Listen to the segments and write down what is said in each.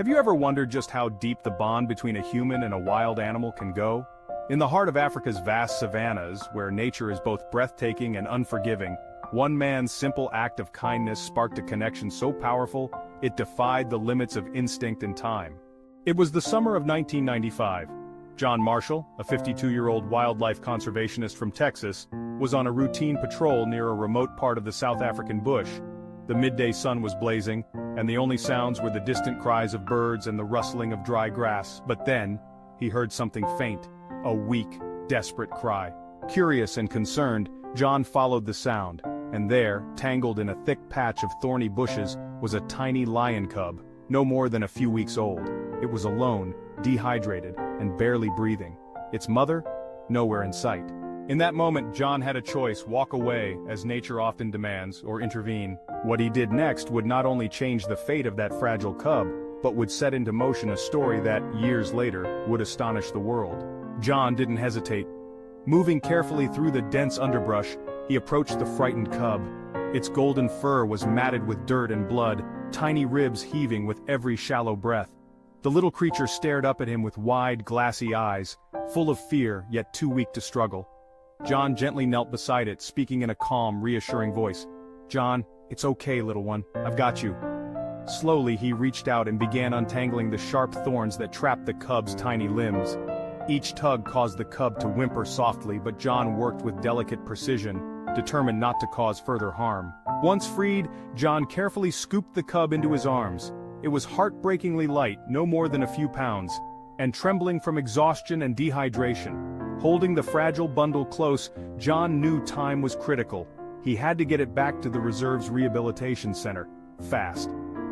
Have you ever wondered just how deep the bond between a human and a wild animal can go? In the heart of Africa's vast savannas, where nature is both breathtaking and unforgiving, one man's simple act of kindness sparked a connection so powerful, it defied the limits of instinct and time. It was the summer of 1995. John Marshall, a 52-year-old wildlife conservationist from Texas, was on a routine patrol near a remote part of the South African bush. The midday sun was blazing, and the only sounds were the distant cries of birds and the rustling of dry grass. But then, he heard something faint, a weak, desperate cry. Curious and concerned, John followed the sound, and there, tangled in a thick patch of thorny bushes, was a tiny lion cub, no more than a few weeks old. It was alone, dehydrated, and barely breathing. Its mother? Nowhere in sight. In that moment, John had a choice: walk away, as nature often demands, or intervene. What he did next would not only change the fate of that fragile cub, but would set into motion a story that, years later, would astonish the world. John didn't hesitate. Moving carefully through the dense underbrush, he approached the frightened cub. Its golden fur was matted with dirt and blood, tiny ribs heaving with every shallow breath. The little creature stared up at him with wide, glassy eyes, full of fear, yet too weak to struggle. John gently knelt beside it, speaking in a calm, reassuring voice. "John, it's okay, little one. I've got you." Slowly he reached out and began untangling the sharp thorns that trapped the cub's tiny limbs. Each tug caused the cub to whimper softly, but John worked with delicate precision, determined not to cause further harm. Once freed, John carefully scooped the cub into his arms. It was heartbreakingly light, no more than a few pounds, and trembling from exhaustion and dehydration. Holding the fragile bundle close, John knew time was critical. He had to get it back to the reserve's rehabilitation center, fast.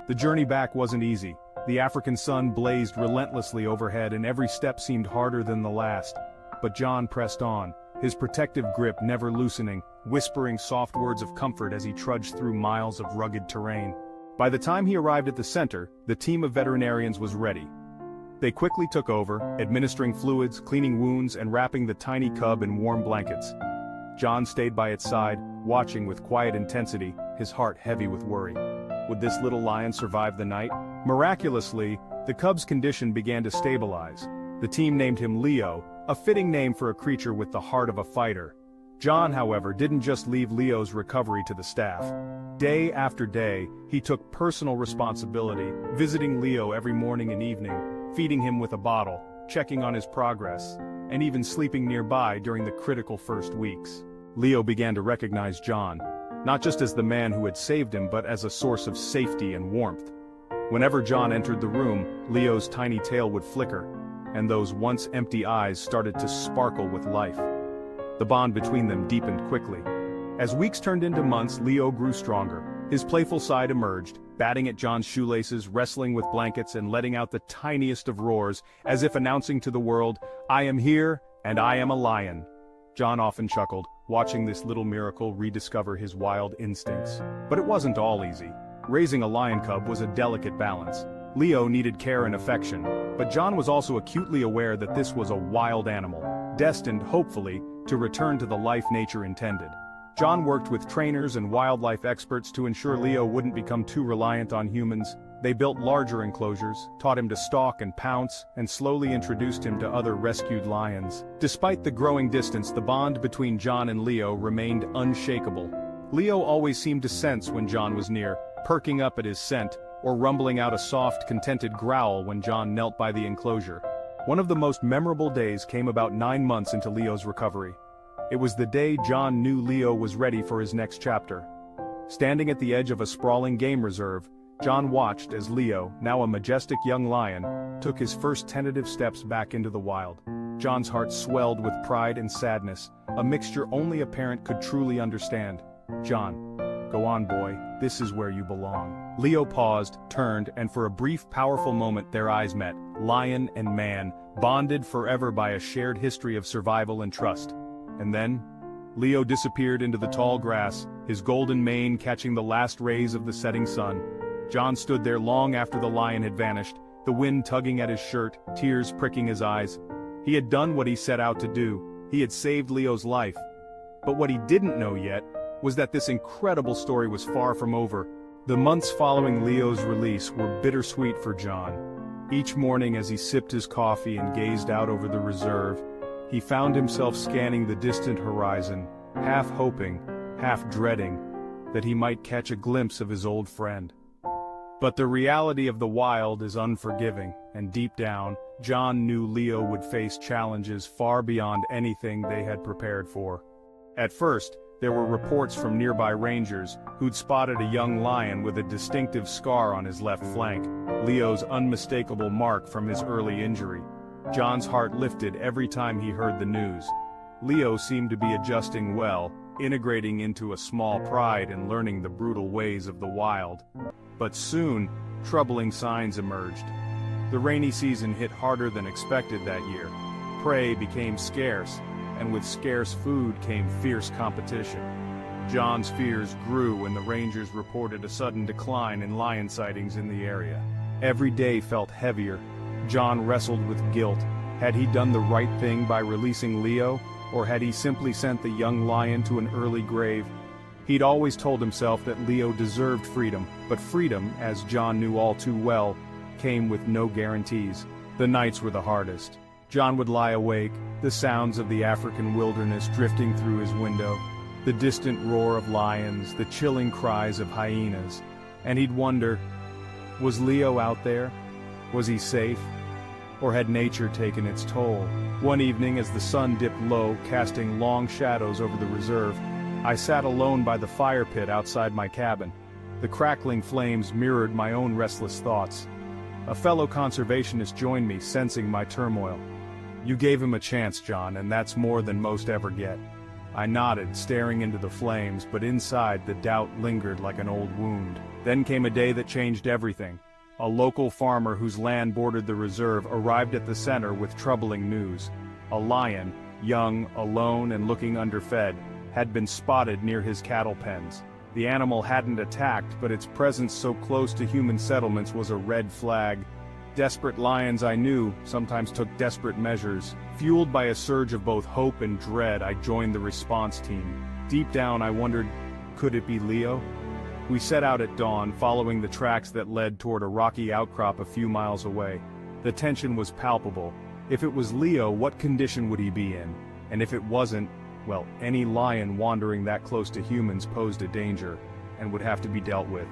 The journey back wasn't easy. The African sun blazed relentlessly overhead and every step seemed harder than the last. But John pressed on, his protective grip never loosening, whispering soft words of comfort as he trudged through miles of rugged terrain. By the time he arrived at the center, the team of veterinarians was ready. They quickly took over, administering fluids, cleaning wounds, and wrapping the tiny cub in warm blankets. John stayed by its side, watching with quiet intensity, his heart heavy with worry. Would this little lion survive the night? Miraculously, the cub's condition began to stabilize. The team named him Leo, a fitting name for a creature with the heart of a fighter. John, however, didn't just leave Leo's recovery to the staff. Day after day, he took personal responsibility, visiting Leo every morning and evening, feeding him with a bottle, checking on his progress, and even sleeping nearby during the critical first weeks. Leo began to recognize John, not just as the man who had saved him but as a source of safety and warmth. Whenever John entered the room, Leo's tiny tail would flicker, and those once empty eyes started to sparkle with life. The bond between them deepened quickly. As weeks turned into months, Leo grew stronger. His playful side emerged, batting at John's shoelaces, wrestling with blankets, and letting out the tiniest of roars, as if announcing to the world, "I am here, and I am a lion." John often chuckled, watching this little miracle rediscover his wild instincts. But it wasn't all easy. Raising a lion cub was a delicate balance. Leo needed care and affection, but John was also acutely aware that this was a wild animal, destined, hopefully, to return to the life nature intended. John worked with trainers and wildlife experts to ensure Leo wouldn't become too reliant on humans. They built larger enclosures, taught him to stalk and pounce, and slowly introduced him to other rescued lions. Despite the growing distance, the bond between John and Leo remained unshakable. Leo always seemed to sense when John was near, perking up at his scent, or rumbling out a soft, contented growl when John knelt by the enclosure. One of the most memorable days came about 9 months into Leo's recovery. It was the day John knew Leo was ready for his next chapter. Standing at the edge of a sprawling game reserve, John watched as Leo, now a majestic young lion, took his first tentative steps back into the wild. John's heart swelled with pride and sadness, a mixture only a parent could truly understand. "John, go on, boy, this is where you belong." Leo paused, turned, and for a brief, powerful moment their eyes met, lion and man, bonded forever by a shared history of survival and trust. And then, Leo disappeared into the tall grass, his golden mane catching the last rays of the setting sun. John stood there long after the lion had vanished, the wind tugging at his shirt, tears pricking his eyes. He had done what he set out to do. He had saved Leo's life. But what he didn't know yet was that this incredible story was far from over. The months following Leo's release were bittersweet for John. Each morning as he sipped his coffee and gazed out over the reserve, he found himself scanning the distant horizon, half hoping, half dreading, that he might catch a glimpse of his old friend. But the reality of the wild is unforgiving, and deep down, John knew Leo would face challenges far beyond anything they had prepared for. At first, there were reports from nearby rangers who'd spotted a young lion with a distinctive scar on his left flank, Leo's unmistakable mark from his early injury. John's heart lifted every time he heard the news. Leo seemed to be adjusting well, integrating into a small pride in learning the brutal ways of the wild. But soon, troubling signs emerged. The rainy season hit harder than expected that year. Prey became scarce, and with scarce food came fierce competition. John's fears grew when the rangers reported a sudden decline in lion sightings in the area. Every day felt heavier. John wrestled with guilt. Had he done the right thing by releasing Leo, or had he simply sent the young lion to an early grave? He'd always told himself that Leo deserved freedom, but freedom, as John knew all too well, came with no guarantees. The nights were the hardest. John would lie awake, the sounds of the African wilderness drifting through his window, the distant roar of lions, the chilling cries of hyenas, and he'd wonder, was Leo out there? Was he safe? Or had nature taken its toll? One evening, as the sun dipped low, casting long shadows over the reserve, I sat alone by the fire pit outside my cabin. The crackling flames mirrored my own restless thoughts. A fellow conservationist joined me, sensing my turmoil. "You gave him a chance, John, and that's more than most ever get." I nodded, staring into the flames, but inside the doubt lingered like an old wound. Then came a day that changed everything. A local farmer whose land bordered the reserve arrived at the center with troubling news. A lion, young, alone, and looking underfed, had been spotted near his cattle pens. The animal hadn't attacked, but its presence so close to human settlements was a red flag. Desperate lions, I knew, sometimes took desperate measures. Fueled by a surge of both hope and dread, I joined the response team. Deep down, I wondered, could it be Leo? We set out at dawn, following the tracks that led toward a rocky outcrop a few miles away. The tension was palpable. If it was Leo, what condition would he be in? And if it wasn't, well, any lion wandering that close to humans posed a danger, and would have to be dealt with.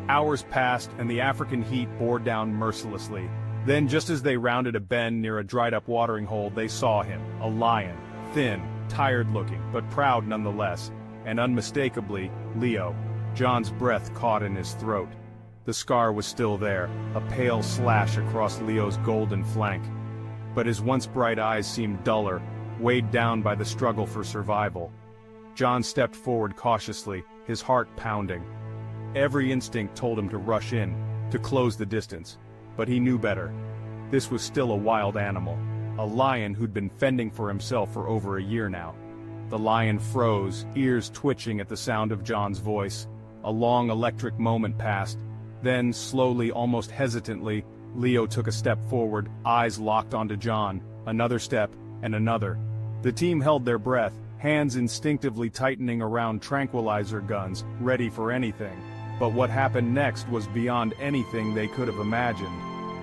Hours passed, and the African heat bore down mercilessly. Then, just as they rounded a bend near a dried-up watering hole, they saw him, a lion, thin, tired-looking, but proud nonetheless, and unmistakably, Leo. John's breath caught in his throat. The scar was still there, a pale slash across Leo's golden flank. But his once bright eyes seemed duller, weighed down by the struggle for survival. John stepped forward cautiously, his heart pounding. Every instinct told him to rush in, to close the distance. But he knew better. This was still a wild animal, a lion who'd been fending for himself for over a year now. The lion froze, ears twitching at the sound of John's voice. A long electric moment passed. Then, slowly, almost hesitantly, Leo took a step forward, eyes locked onto John. Another step, and another. The team held their breath, hands instinctively tightening around tranquilizer guns, ready for anything. But what happened next was beyond anything they could have imagined.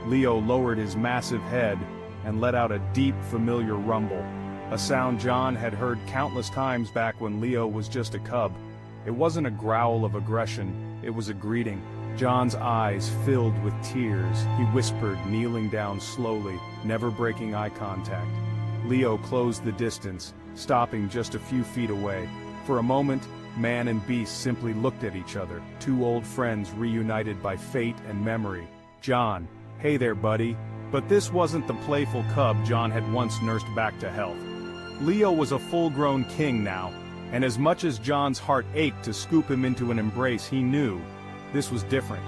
Leo lowered his massive head and let out a deep, familiar rumble. A sound John had heard countless times back when Leo was just a cub. It wasn't a growl of aggression, it was a greeting. John's eyes filled with tears. He whispered, kneeling down slowly, never breaking eye contact. Leo closed the distance, stopping just a few feet away. For a moment, man and beast simply looked at each other, two old friends reunited by fate and memory. "John, hey there, buddy." But this wasn't the playful cub John had once nursed back to health. Leo was a full-grown king now, and as much as John's heart ached to scoop him into an embrace, he knew this was different.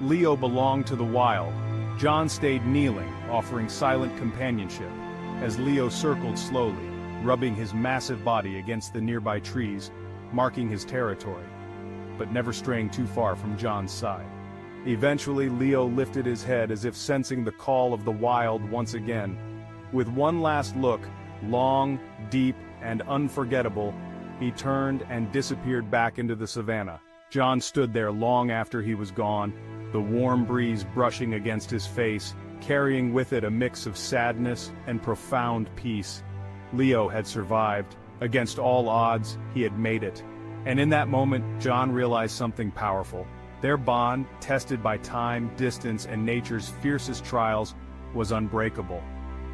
Leo belonged to the wild. John stayed kneeling, offering silent companionship, as Leo circled slowly, rubbing his massive body against the nearby trees, marking his territory, but never straying too far from John's side. Eventually, Leo lifted his head as if sensing the call of the wild once again. With one last look, long, deep, and unforgettable, he turned and disappeared back into the savannah, John stood there long after he was gone, the warm breeze brushing against his face, carrying with it a mix of sadness and profound peace. Leo had survived. Against all odds, he had made it. And in that moment, John realized something powerful. Their bond, tested by time, distance, and nature's fiercest trials, was unbreakable.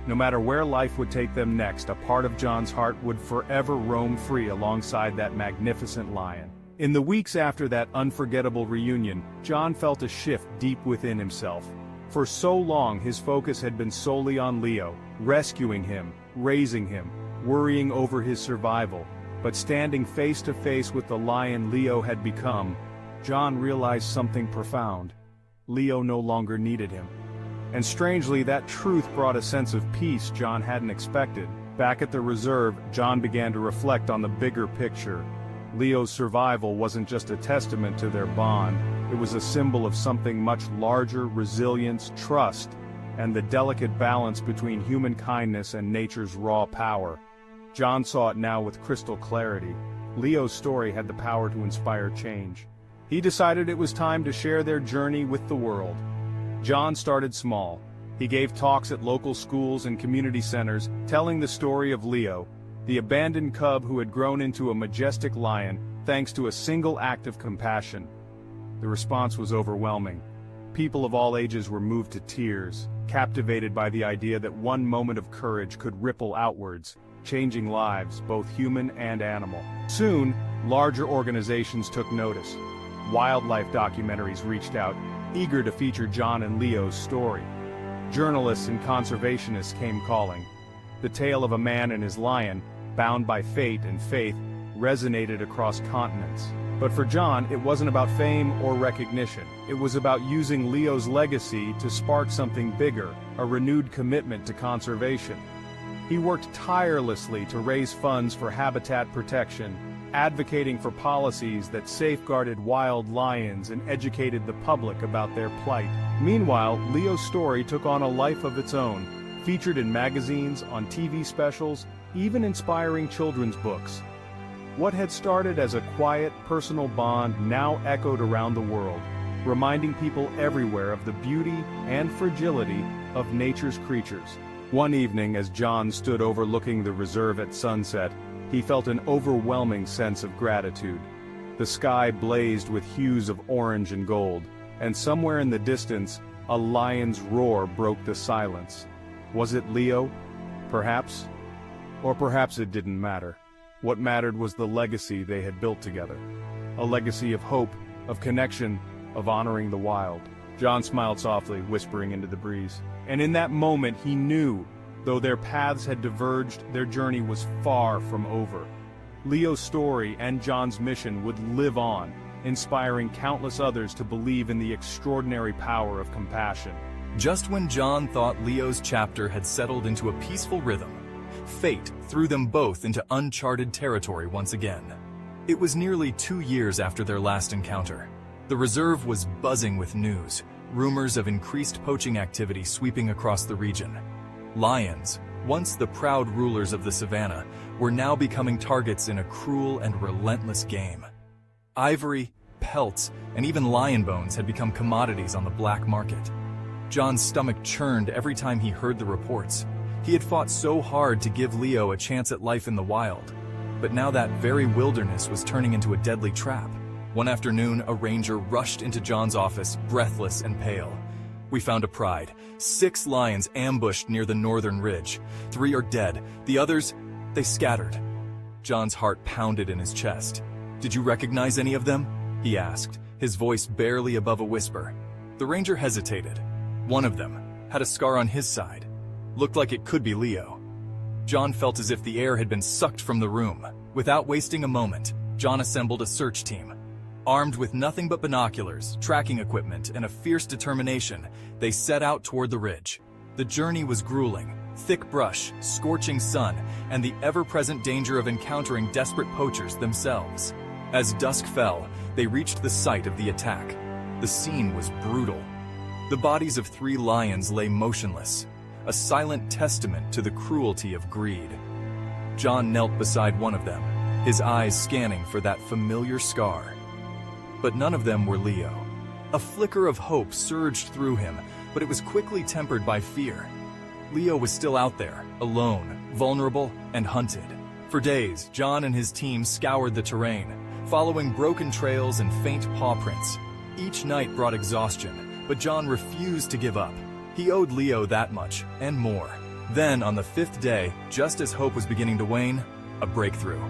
No matter where life would take them next, a part of John's heart would forever roam free alongside that magnificent lion. In the weeks after that unforgettable reunion, John felt a shift deep within himself. For so long his focus had been solely on Leo, rescuing him, raising him, worrying over his survival. But standing face to face with the lion Leo had become, John realized something profound. Leo no longer needed him. And strangely, that truth brought a sense of peace John hadn't expected. Back at the reserve, John began to reflect on the bigger picture. Leo's survival wasn't just a testament to their bond, it was a symbol of something much larger: resilience, trust, and the delicate balance between human kindness and nature's raw power. John saw it now with crystal clarity. Leo's story had the power to inspire change. He decided it was time to share their journey with the world. John started small. He gave talks at local schools and community centers, telling the story of Leo, the abandoned cub who had grown into a majestic lion thanks to a single act of compassion. The response was overwhelming. People of all ages were moved to tears, captivated by the idea that one moment of courage could ripple outwards, changing lives, both human and animal. Soon, larger organizations took notice. Wildlife documentaries reached out, eager to feature John and Leo's story. Journalists and conservationists came calling. The tale of a man and his lion, bound by fate and faith, resonated across continents. But for John, it wasn't about fame or recognition. It was about using Leo's legacy to spark something bigger, a renewed commitment to conservation. He worked tirelessly to raise funds for habitat protection, advocating for policies that safeguarded wild lions and educated the public about their plight. Meanwhile, Leo's story took on a life of its own, featured in magazines, on TV specials, even inspiring children's books. What had started as a quiet, personal bond now echoed around the world, reminding people everywhere of the beauty and fragility of nature's creatures. One evening, as John stood overlooking the reserve at sunset, he felt an overwhelming sense of gratitude. The sky blazed with hues of orange and gold, and somewhere in the distance, a lion's roar broke the silence. Was it Leo? Perhaps. Or perhaps it didn't matter. What mattered was the legacy they had built together. A legacy of hope, of connection, of honoring the wild. John smiled softly, whispering into the breeze. And in that moment he knew, though their paths had diverged, their journey was far from over. Leo's story and John's mission would live on, inspiring countless others to believe in the extraordinary power of compassion. Just when John thought Leo's chapter had settled into a peaceful rhythm, fate threw them both into uncharted territory once again. It was nearly 2 years after their last encounter. The reserve was buzzing with news, rumors of increased poaching activity sweeping across the region. Lions, once the proud rulers of the savannah, were now becoming targets in a cruel and relentless game. Ivory, pelts, and even lion bones had become commodities on the black market. John's stomach churned every time he heard the reports. He had fought so hard to give Leo a chance at life in the wild, but now that very wilderness was turning into a deadly trap. One afternoon, a ranger rushed into John's office, breathless and pale. "We found a pride. 6 lions ambushed near the northern ridge. 3 are dead. The others, they scattered." John's heart pounded in his chest. "Did you recognize any of them?" he asked, his voice barely above a whisper. The ranger hesitated. One of them had a scar on his side. Looked like it could be Leo. John felt as if the air had been sucked from the room. Without wasting a moment, John assembled a search team. Armed with nothing but binoculars, tracking equipment, and a fierce determination, they set out toward the ridge. The journey was grueling. Thick brush, scorching sun, and the ever-present danger of encountering desperate poachers themselves. As dusk fell, they reached the site of the attack. The scene was brutal. The bodies of 3 lions lay motionless, a silent testament to the cruelty of greed. John knelt beside one of them, his eyes scanning for that familiar scar. but none of them were Leo. A flicker of hope surged through him, but it was quickly tempered by fear. Leo was still out there, alone, vulnerable, and hunted. For days, John and his team scoured the terrain, following broken trails and faint paw prints. Each night brought exhaustion, but John refused to give up. He owed Leo that much, and more. Then, on the 5th day, just as hope was beginning to wane, a breakthrough.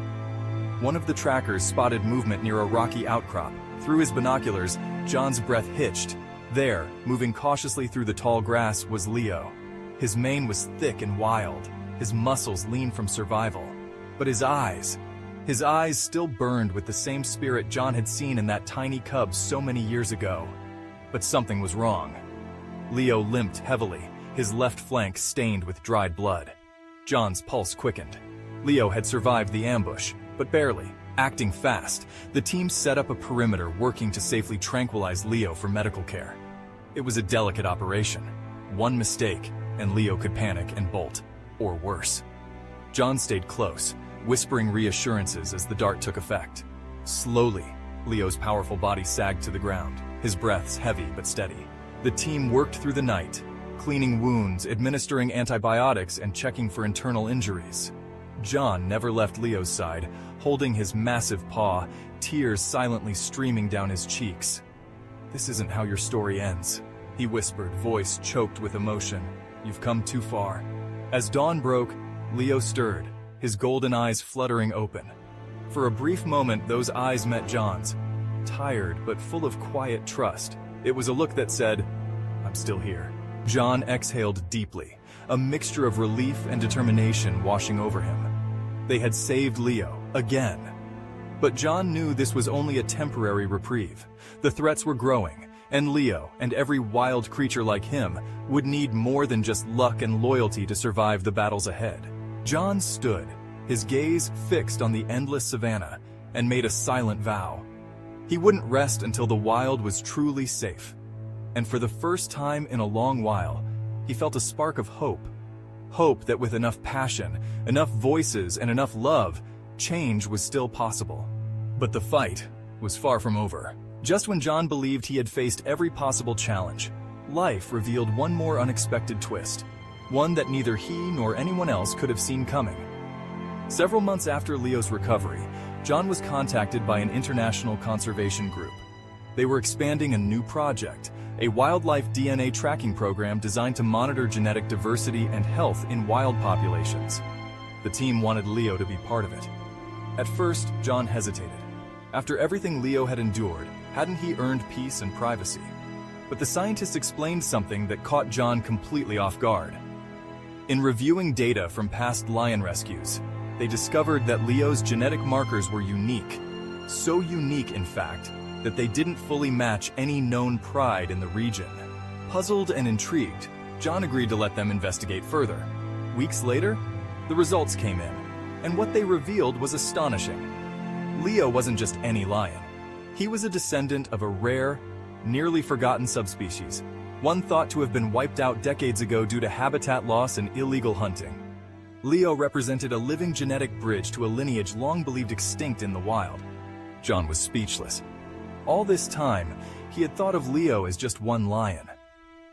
One of the trackers spotted movement near a rocky outcrop. Through his binoculars, John's breath hitched. There, moving cautiously through the tall grass, was Leo. His mane was thick and wild, his muscles lean from survival. But his eyes still burned with the same spirit John had seen in that tiny cub so many years ago. But something was wrong. Leo limped heavily, his left flank stained with dried blood. John's pulse quickened. Leo had survived the ambush, but barely. Acting fast, the team set up a perimeter working to safely tranquilize Leo for medical care. It was a delicate operation. One mistake, and Leo could panic and bolt, or worse. John stayed close, whispering reassurances as the dart took effect. Slowly, Leo's powerful body sagged to the ground, his breaths heavy but steady. The team worked through the night, cleaning wounds, administering antibiotics, and checking for internal injuries. John never left Leo's side, holding his massive paw, tears silently streaming down his cheeks. "This isn't how your story ends," he whispered, voice choked with emotion. "You've come too far." As dawn broke, Leo stirred, his golden eyes fluttering open. For a brief moment, those eyes met John's, tired but full of quiet trust. It was a look that said, "I'm still here." John exhaled deeply, a mixture of relief and determination washing over him. They had saved Leo, again. But John knew this was only a temporary reprieve. The threats were growing, and Leo, and every wild creature like him, would need more than just luck and loyalty to survive the battles ahead. John stood, his gaze fixed on the endless savannah, and made a silent vow. He wouldn't rest until the wild was truly safe. And for the first time in a long while, he felt a spark of hope. Hope that with enough passion, enough voices, and enough love, change was still possible. But the fight was far from over. Just when John believed he had faced every possible challenge, life revealed one more unexpected twist, one that neither he nor anyone else could have seen coming. Several months after Leo's recovery, John was contacted by an international conservation group. They were expanding a new project, a wildlife DNA tracking program designed to monitor genetic diversity and health in wild populations. The team wanted Leo to be part of it. At first, John hesitated. After everything Leo had endured, hadn't he earned peace and privacy? But the scientists explained something that caught John completely off guard. In reviewing data from past lion rescues, they discovered that Leo's genetic markers were unique. So unique, in fact, that they didn't fully match any known pride in the region. Puzzled and intrigued, John agreed to let them investigate further. Weeks later, the results came in, and what they revealed was astonishing. Leo wasn't just any lion. He was a descendant of a rare, nearly forgotten subspecies, one thought to have been wiped out decades ago due to habitat loss and illegal hunting. Leo represented a living genetic bridge to a lineage long believed extinct in the wild. John was speechless. All this time, he had thought of Leo as just one lion.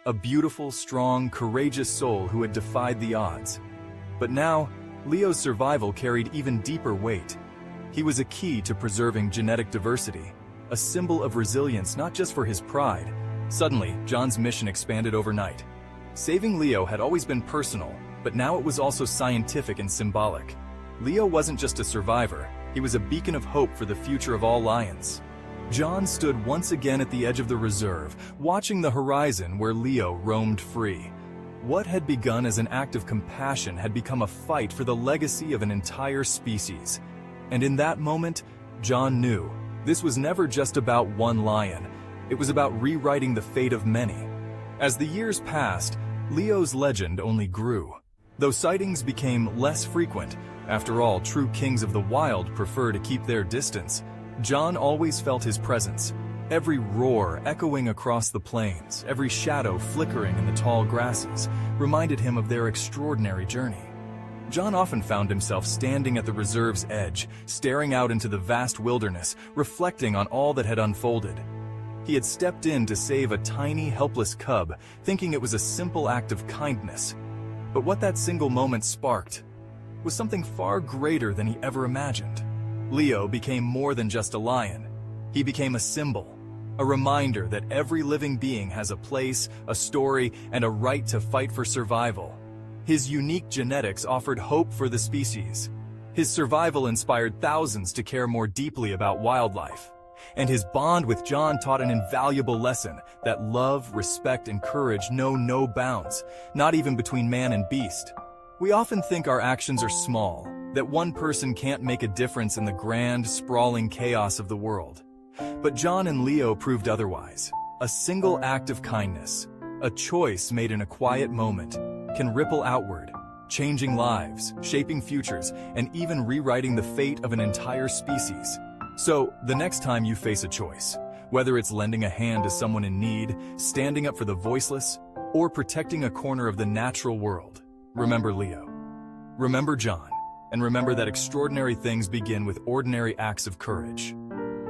A beautiful, strong, courageous soul who had defied the odds. But now, Leo's survival carried even deeper weight. He was a key to preserving genetic diversity, a symbol of resilience not just for his pride. Suddenly, John's mission expanded overnight. Saving Leo had always been personal, but now it was also scientific and symbolic. Leo wasn't just a survivor, he was a beacon of hope for the future of all lions. John stood once again at the edge of the reserve, watching the horizon where Leo roamed free. What had begun as an act of compassion had become a fight for the legacy of an entire species. And in that moment, John knew this was never just about one lion. It was about rewriting the fate of many. As the years passed, Leo's legend only grew. Though sightings became less frequent, after all, true kings of the wild prefer to keep their distance, John always felt his presence, every roar echoing across the plains, every shadow flickering in the tall grasses, reminded him of their extraordinary journey. John often found himself standing at the reserve's edge, staring out into the vast wilderness, reflecting on all that had unfolded. He had stepped in to save a tiny, helpless cub, thinking it was a simple act of kindness. But what that single moment sparked was something far greater than he ever imagined. Leo became more than just a lion. He became a symbol, a reminder that every living being has a place, a story, and a right to fight for survival. His unique genetics offered hope for the species. His survival inspired thousands to care more deeply about wildlife. And his bond with John taught an invaluable lesson that love, respect, and courage know no bounds, not even between man and beast. We often think our actions are small, that one person can't make a difference in the grand, sprawling chaos of the world. But John and Leo proved otherwise. A single act of kindness, a choice made in a quiet moment, can ripple outward, changing lives, shaping futures, and even rewriting the fate of an entire species. So, the next time you face a choice, whether it's lending a hand to someone in need, standing up for the voiceless, or protecting a corner of the natural world, remember Leo. Remember John, and remember that extraordinary things begin with ordinary acts of courage.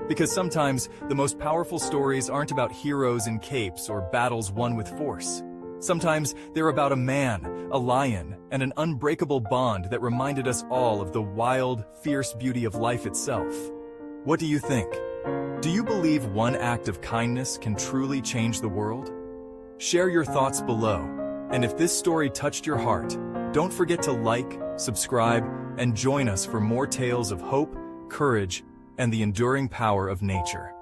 Because sometimes, the most powerful stories aren't about heroes in capes or battles won with force. Sometimes they're about a man, a lion, and an unbreakable bond that reminded us all of the wild, fierce beauty of life itself. What do you think? Do you believe one act of kindness can truly change the world? Share your thoughts below, and if this story touched your heart, don't forget to like, subscribe, and join us for more tales of hope, courage, and the enduring power of nature.